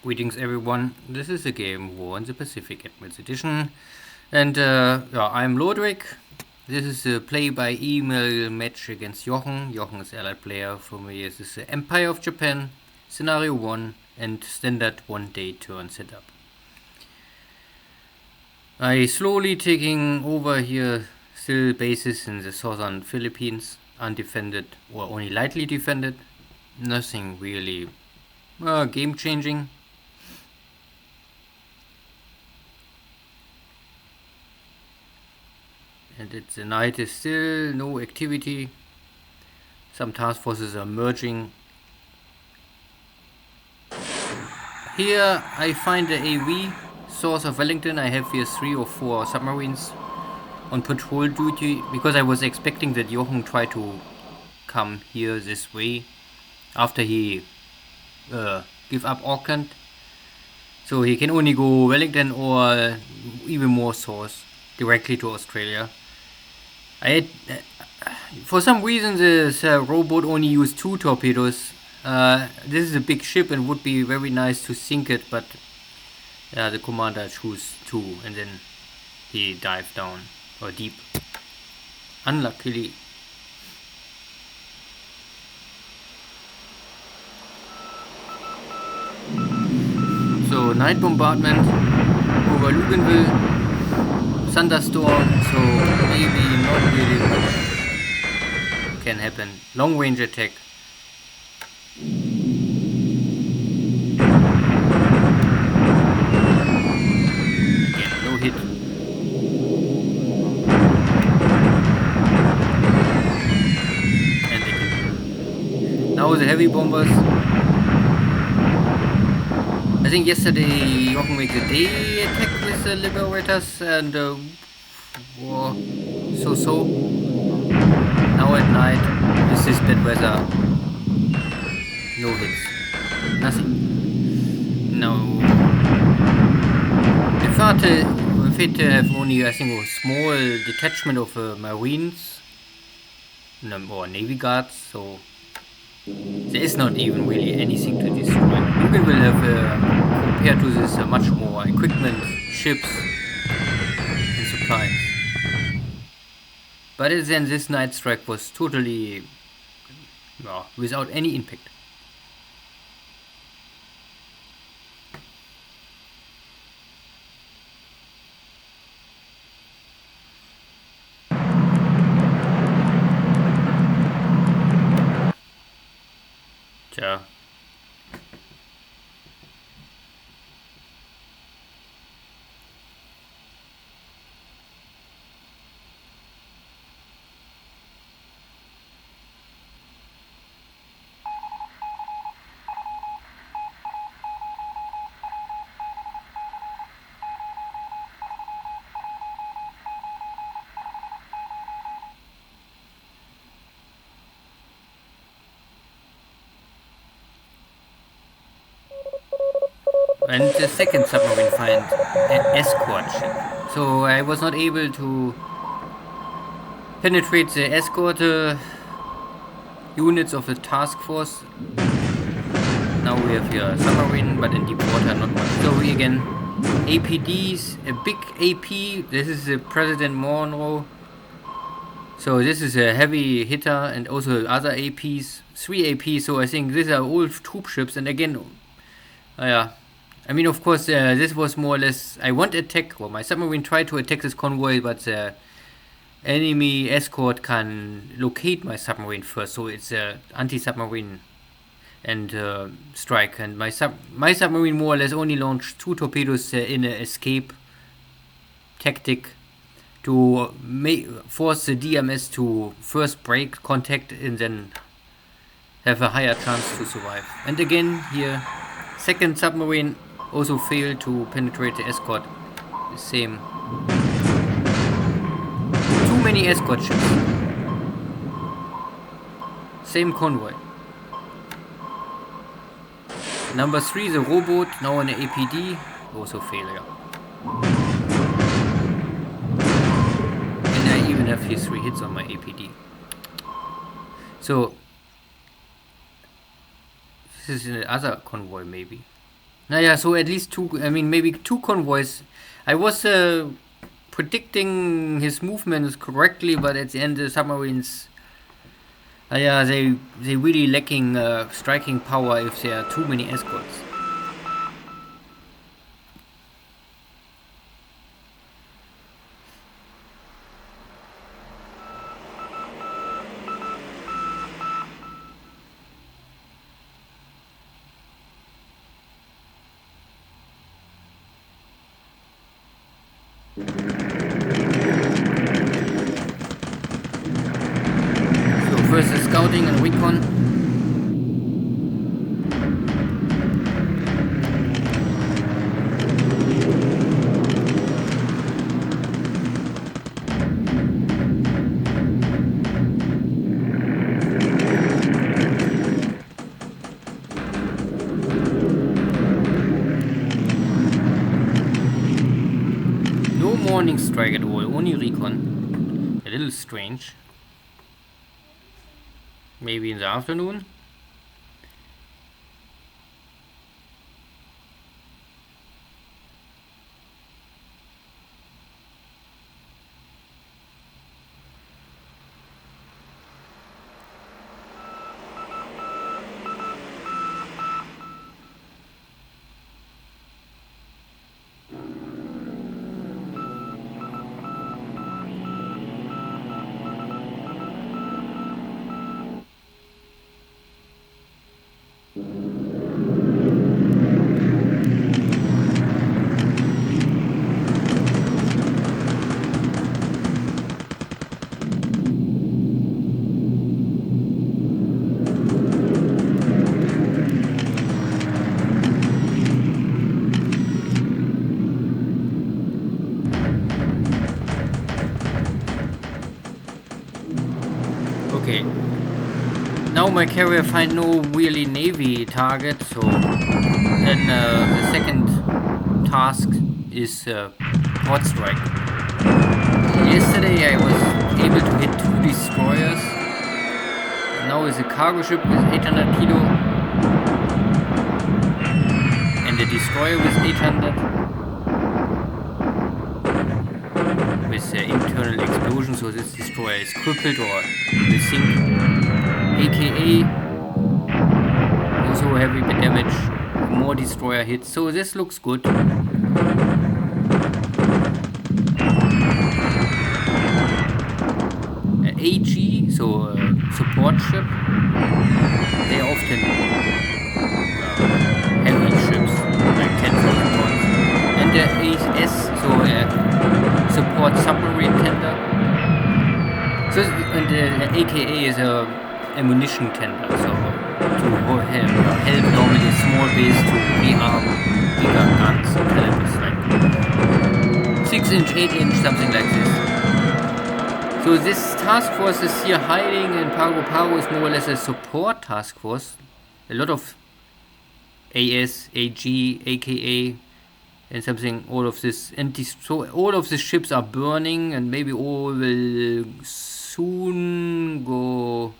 Greetings everyone, this is the game War in the Pacific Admirals Edition, and I'm Lodrik. This is a play-by-email match against Jochen. Jochen is allied player. For me this is the Empire of Japan, Scenario 1 and standard one-day turn setup. I slowly taking over here still bases in the southern Philippines, undefended or only lightly defended. Nothing really game-changing. And the night is still no activity. Some task forces are merging. Here I find the AV, source of Wellington. I have here 3 or 4 submarines on patrol duty, because I was expecting that Jochen tried to come here this way after he give up Auckland. So he can only go Wellington or even more source directly to Australia. For some reason this rowboat only used 2 torpedoes. This is a big ship and would be very nice to sink it, but the commander chose 2 and then he dived down or deep. Unluckily. So night bombardment over Luganville, thunderstorm, so maybe not really much can happen. Long range attack. Again, no hit. And again. Now the heavy bombers. I think yesterday Jochen made a day attack with the Liberators and so. Now at night, with this bad weather, no hits, nothing. Now, if it have only, I think, a small detachment of Marines or Navy Guards, so there is not even really anything to destroy. You will have, compared to this, much more equipment, ships, and supplies. But then this night strike was totally without any impact. Tja. And the second submarine find an escort ship. So I was not able to penetrate the escort units of the task force. Now we have here a submarine, but in deep water not much. So we again APDs, a big AP. This is the President Monroe. So this is a heavy hitter, and also other APs, 3 APs. So I think these are all troop ships. And again, I mean, of course, this was more or less. I want attack. Well, my submarine tried to attack this convoy, but the enemy escort can locate my submarine first. So it's anti-submarine and strike. And my submarine more or less only launched 2 torpedoes in an escape tactic to force the DMS to first break contact and then have a higher chance to survive. And again here, second submarine also failed to penetrate the escort. The same. Too many escort ships. Same convoy. Number 3, the rowboat, now on the APD, also failure. And I even have here 3 hits on my APD. So this is another convoy maybe. Yeah, so at least two, I mean, maybe two convoys. I was predicting his movements correctly, but at the end, the submarines, yeah, they really lacking striking power if there are too many escorts. So first the scouting and recon. No morning strike at all, only recon. A little strange. Maybe in the afternoon. Okay. Now my carrier find no really navy target, so then the second task is port strike. Yesterday I was able to hit 2 destroyers. Now is a cargo ship with 800 kilo and a destroyer with 800 with internal explosion, so this destroyer is crippled or will sink. AKA also heavy damage, more destroyer hits, so this looks good. AG, so support ship, they are often heavy ships, like 10,000 tons. And the AS, so support submarine tender. So, and the AKA is a ammunition tender, so to help normally small base to rearm bigger guns and calibers, like 6-inch, 8-inch, something like this. So this task force is here hiding in Pago Pago is more or less a support task force. A lot of AS, AG, AKA, and something, all of this. And so all of the ships are burning, and maybe all will soon go.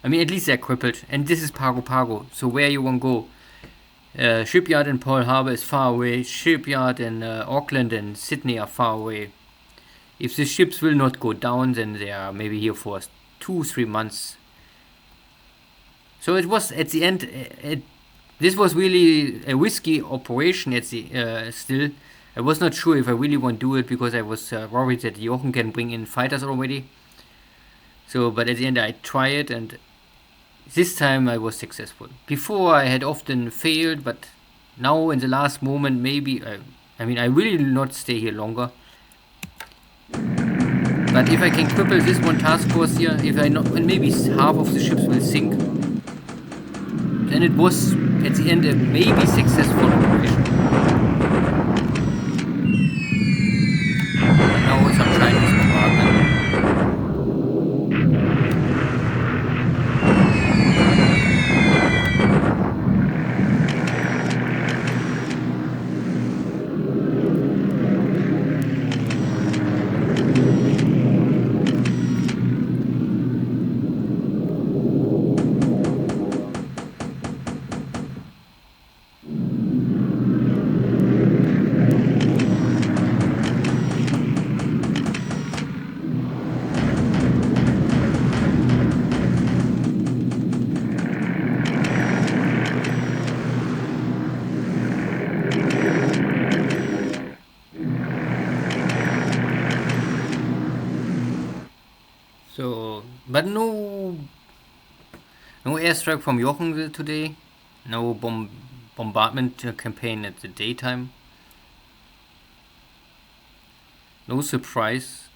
I mean, at least they're crippled. And this is Pago Pago. So where you want to go? Shipyard in Pearl Harbor is far away. Shipyard in Auckland and Sydney are far away. If the ships will not go down, then they are maybe here for 2-3 months. So it was at the end. This was really a risky operation. At the still, I was not sure if I really want to do it because I was worried that Jochen can bring in fighters already. So, but at the end I try it, and this time I was successful. Before I had often failed, but now in the last moment maybe. I mean, I really will not stay here longer. But if I can cripple this one task force here, if I not, and maybe half of the ships will sink, then it was at the end a maybe successful operation. And now some Chinese bombardment. But no airstrike from Jochen today. No bombardment campaign at the daytime. No surprise.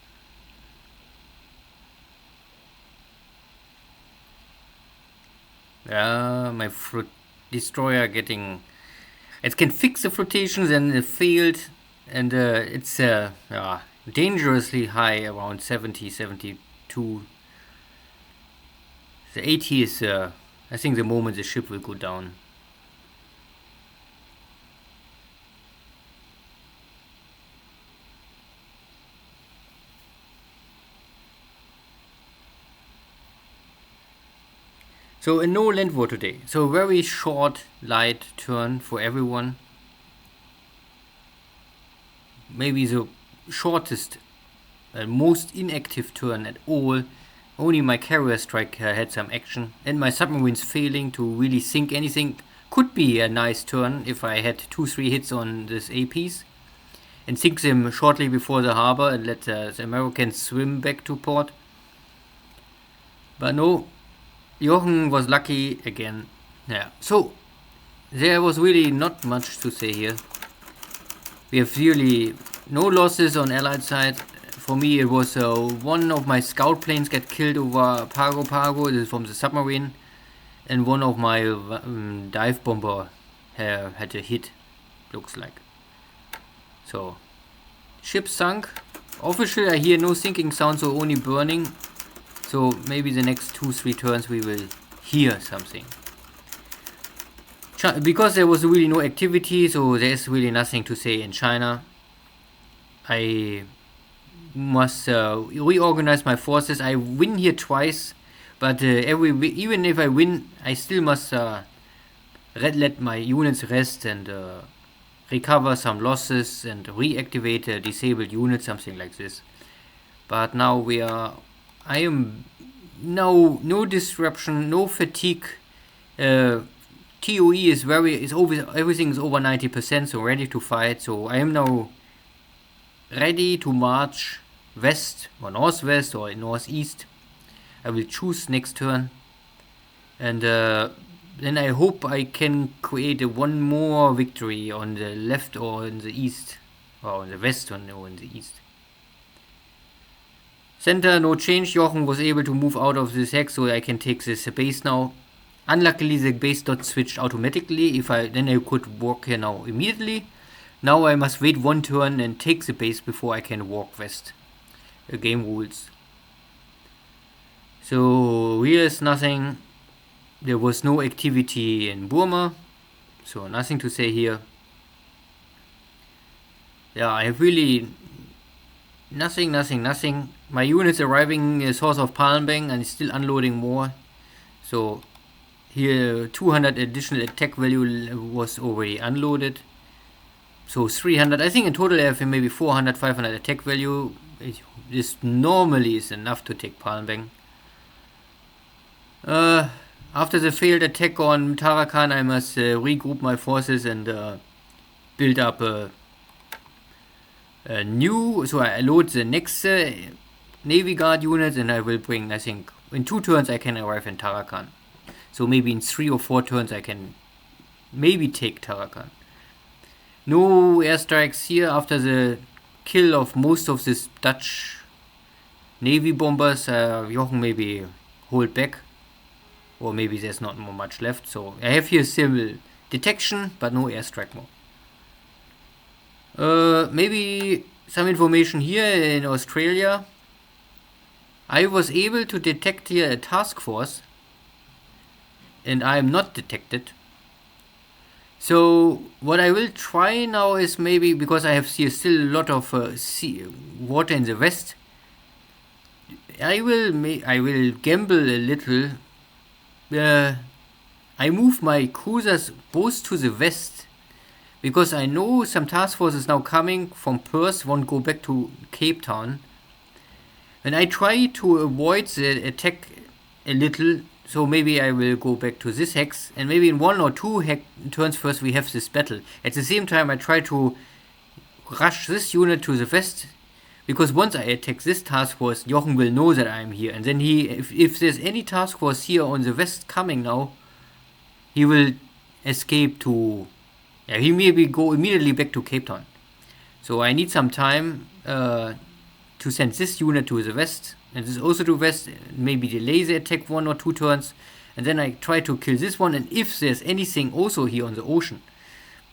Yeah, my destroyer getting... It can fix the flotations and the field, and it's dangerously high, around 70, 72. The 80 is, I think, the moment the ship will go down. So no land war today. So very short, light turn for everyone. Maybe the shortest and most inactive turn at all. Only my carrier strike had some action, and my submarines failing to really sink anything. Could be a nice turn if I had 2-3 hits on this APs and sink them shortly before the harbor and let the Americans swim back to port. But no, Jochen was lucky again. Yeah, so there was really not much to say here. We have really no losses on Allied side. For me, it was one of my scout planes got killed over Pago Pago. This is from the submarine, and one of my dive bomber had a hit. Looks like. So, ship sunk. Officially, I hear no sinking sound, so only burning. So maybe the next 2-3 turns we will hear something. Because there was really no activity, so there's really nothing to say in China. I must reorganize my forces. I win here twice, but even if I win, I still must let my units rest and recover some losses and reactivate a disabled unit, something like this. But now I am no disruption, no fatigue. TOE is everything is over 90%, so ready to fight. So I am now ready to march west or northwest or northeast. I will choose next turn, and then I hope I can create one more victory on the left or in the east, or in the west or in the east. Center, no change. Jochen was able to move out of this hex, so I can take this base now. Unluckily, the base not switched automatically. Then I could walk here now immediately. Now I must wait one turn and take the base before I can walk west. Game rules. So here is nothing. There was no activity in Burma, so nothing to say here. Yeah, I have really nothing. My units arriving south of Palembang and still unloading more. So here 200 additional attack value was already unloaded. So 300, I think in total I have maybe 400, 500 attack value. This normally is enough to take Palembang. After the failed attack on Tarakan, I must regroup my forces and build up a new. So I load the next Navy Guard units, and I will bring, I think, in 2 turns I can arrive in Tarakan. So maybe in 3 or 4 turns I can maybe take Tarakan. No airstrikes here after the kill of most of this Dutch Navy bombers. Jochen maybe hold back, or maybe there's not more much left. So I have here civil detection, but no airstrike more. Maybe some information here in Australia. I was able to detect here a task force, and I am not detected. So what I will try now is maybe, because I have here still a lot of water in the west, I will gamble a little. I move my cruisers both to the west, because I know some task force is now coming from Perth, won't go back to Cape Town. And I try to avoid the attack a little, so maybe I will go back to this hex, and maybe in 1 or 2 turns first we have this battle. At the same time I try to rush this unit to the west Because once I attack this task force, Jochen will know that I'm here, and then if there's any task force here on the west coming now, he will escape to, yeah, he maybe go immediately back to Cape Town. So I need some time to send this unit to the west, and this also to west, maybe delay the attack 1 or 2 turns, and then I try to kill this one, and if there's anything also here on the ocean,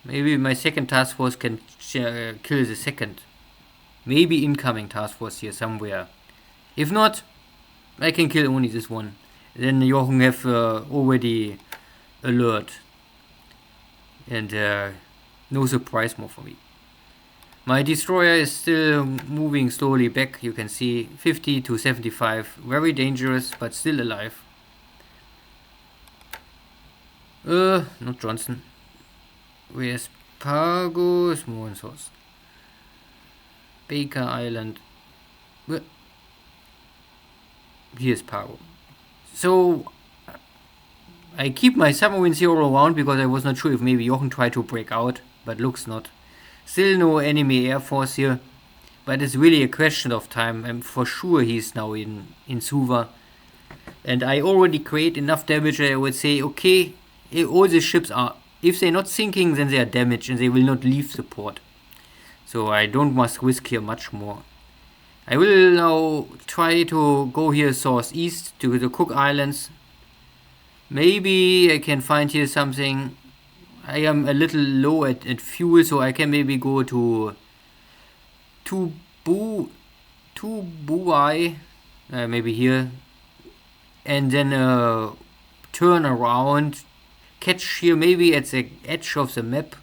maybe my second task force can kill the second. Maybe incoming task force here somewhere. If not, I can kill only this one. Then Jochen have already alert. And no surprise more for me. My destroyer is still moving slowly back. You can see 50 to 75. Very dangerous, but still alive. Not Johnson. Where's Pago? Small source. Baker Island. Here's Pago. So I keep my submarine zero around because I was not sure if maybe Jochen tried to break out, but looks not. Still no enemy air force here, but it's really a question of time. I'm for sure he's now in Suva, and I already create enough damage that I would say, okay, all the ships are, if they're not sinking, then they are damaged and they will not leave the port. So I don't must risk here much more. I will now try to go here southeast to the Cook Islands. Maybe I can find here something. I am a little low at fuel, so I can maybe go to Buai, maybe here, and then turn around, catch here maybe at the edge of the map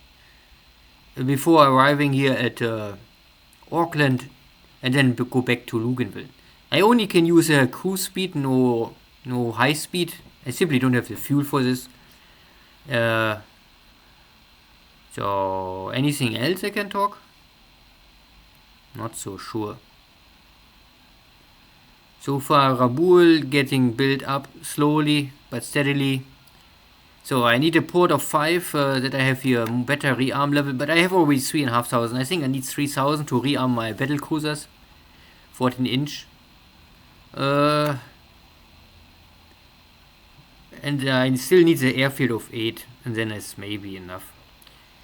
before arriving here at Auckland, and then go back to Luganville. I only can use a cruise speed, no high speed. I simply don't have the fuel for this. So anything else I can talk? Not so sure. So far Rabaul getting built up slowly but steadily. So I need a port of 5 that I have here better rearm level, but I have already 3,500. I think I need 3,000 to rearm my battle cruisers. 14 inch. And I still need the airfield of 8, and then it's maybe enough.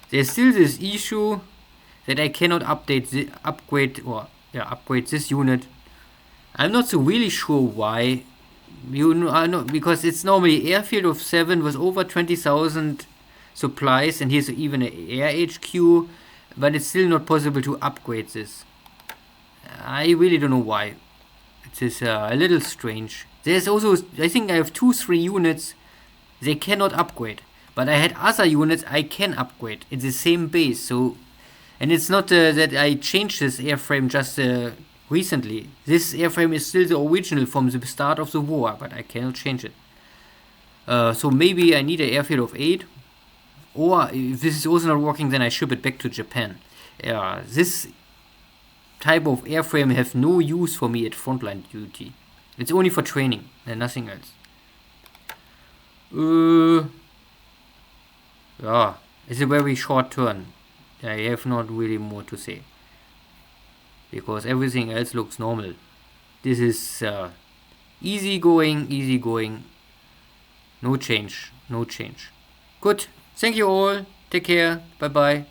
There's still this issue that I cannot upgrade this unit. I'm not so really sure why. Because it's normally airfield of 7 with over 20,000 supplies, and here's even an air HQ, but it's still not possible to upgrade this. I really don't know why. It is a little strange. There's also, I think I have 2-3 units they cannot upgrade, but I had other units I can upgrade. It's the same base, so, and it's not that I changed this airframe just recently. This airframe is still the original from the start of the war, but I cannot change it. So maybe I need an airfield of 8, or if this is also not working, then I ship it back to Japan. This type of airframe have no use for me at frontline duty. It's only for training and nothing else. Yeah, it's a very short turn. I have not really more to say, because everything else looks normal. This is easy going, no change. Good, thank you all, take care, bye bye.